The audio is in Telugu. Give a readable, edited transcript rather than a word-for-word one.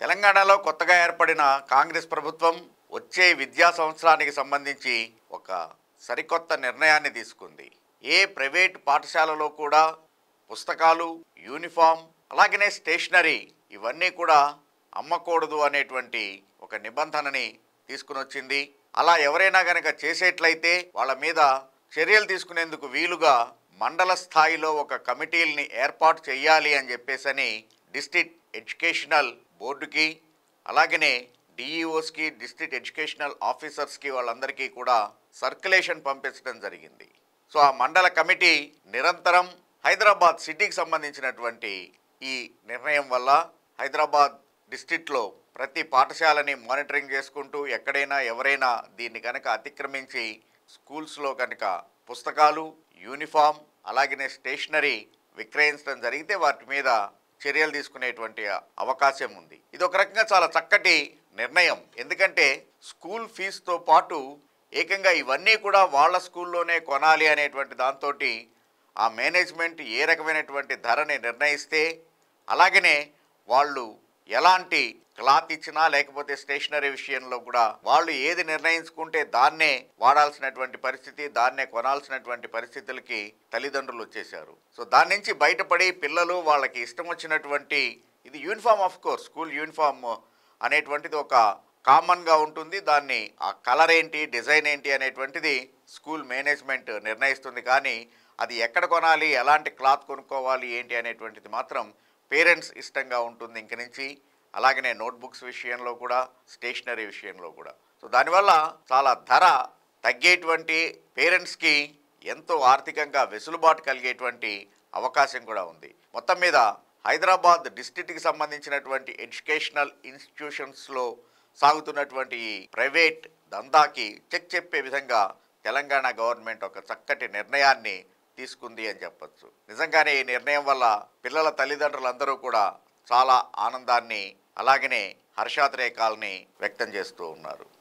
తెలంగాణలో కొత్తగా ఏర్పడిన కాంగ్రెస్ ప్రభుత్వం వచ్చే విద్యా సంవత్సరానికి సంబంధించి ఒక సరికొత్త నిర్ణయాన్ని తీసుకుంది. ఏ ప్రైవేట్ పాఠశాలలో కూడా పుస్తకాలు, యూనిఫామ్, అలాగనే స్టేషనరీ ఇవన్నీ కూడా అమ్మకూడదు అనేటువంటి ఒక నిబంధనని తీసుకుని వచ్చింది. అలా ఎవరైనా గనక చేసేట్లయితే వాళ్ళ మీద చర్యలు తీసుకునేందుకు వీలుగా మండల స్థాయిలో ఒక కమిటీల్ని ఏర్పాటు చేయాలి అని చెప్పేసని డిస్ట్రిక్ట్ ఎడ్యుకేషనల్ బోర్డుకి, అలాగనే డిఈఓస్కి, డిస్ట్రిక్ట్ ఎడ్యుకేషనల్ ఆఫీసర్స్కి వాళ్ళందరికీ కూడా సర్క్యులేషన్ పంపించడం జరిగింది. సో ఆ మండల కమిటీ నిరంతరం హైదరాబాద్ సిటీకి సంబంధించినటువంటి ఈ నిర్ణయం వల్ల హైదరాబాద్ డిస్ట్రిక్ట్లో ప్రతి పాఠశాలని మానిటరింగ్ చేసుకుంటూ ఎక్కడైనా ఎవరైనా దీన్ని కనుక అతిక్రమించి స్కూల్స్లో కనుక పుస్తకాలు, యూనిఫామ్, అలాగనే స్టేషనరీ విక్రయించడం జరిగితే వాటి మీద చర్యలు తీసుకునేటువంటి అవకాశం ఉంది. ఇది ఒక రకంగా చాలా చక్కటి నిర్ణయం. ఎందుకంటే స్కూల్ ఫీజుతో పాటు ఏకంగా ఇవన్నీ కూడా వాళ్ళ స్కూల్లోనే కొనాలి అనేటువంటి దాంతో ఆ మేనేజ్మెంట్ ఏ రకమైనటువంటి ధరని నిర్ణయిస్తే, అలాగనే వాళ్ళు ఎలాంటి క్లాత్ ఇచ్చినా లేకపోతే స్టేషనరీ విషయంలో కూడా వాళ్ళు ఏది నిర్ణయించుకుంటే దాన్నే వాడాల్సినటువంటి పరిస్థితి, దాన్నే కొనాల్సినటువంటి పరిస్థితులకి తల్లిదండ్రులు వచ్చేసారు. సో దాని నుంచి బయటపడి పిల్లలు వాళ్ళకి ఇష్టం వచ్చినటువంటి, ఇది uniform of course, school uniform అనేటువంటిది ఒక కామన్గా ఉంటుంది. దాన్ని ఆ కలర్ ఏంటి, డిజైన్ ఏంటి అనేటువంటిది స్కూల్ మేనేజ్మెంట్ నిర్ణయిస్తుంది. కానీ అది ఎక్కడ కొనాలి, ఎలాంటి క్లాత్ కొనుక్కోవాలి ఏంటి అనేటువంటిది మాత్రం పేరెంట్స్ ఇష్టంగా ఉంటుంది ఇంక నుంచి. అలాగనే నోట్బుక్స్ విషయంలో కూడా, స్టేషనరీ విషయంలో కూడా. సో దానివల్ల చాలా ధర తగ్గేటువంటి, పేరెంట్స్కి ఎంతో ఆర్థికంగా వెసులుబాటు కలిగేటువంటి అవకాశం కూడా ఉంది. మొత్తం మీద హైదరాబాద్ డిస్ట్రిక్ట్కి సంబంధించినటువంటి ఎడ్యుకేషనల్ ఇన్స్టిట్యూషన్స్లో సాగుతున్నటువంటి ఈ ప్రైవేట్ దందాకి చెక్ చెప్పే విధంగా తెలంగాణ గవర్నమెంట్ ఒక చక్కటి నిర్ణయాన్ని తీసుకుంది అని చెప్పచ్చు. నిజంగానే ఈ నిర్ణయం వల్ల పిల్లల తల్లిదండ్రులందరూ కూడా చాలా ఆనందాన్ని, అలాగనే హర్షాతిరేకాలని వ్యక్తం చేస్తూ ఉన్నారు.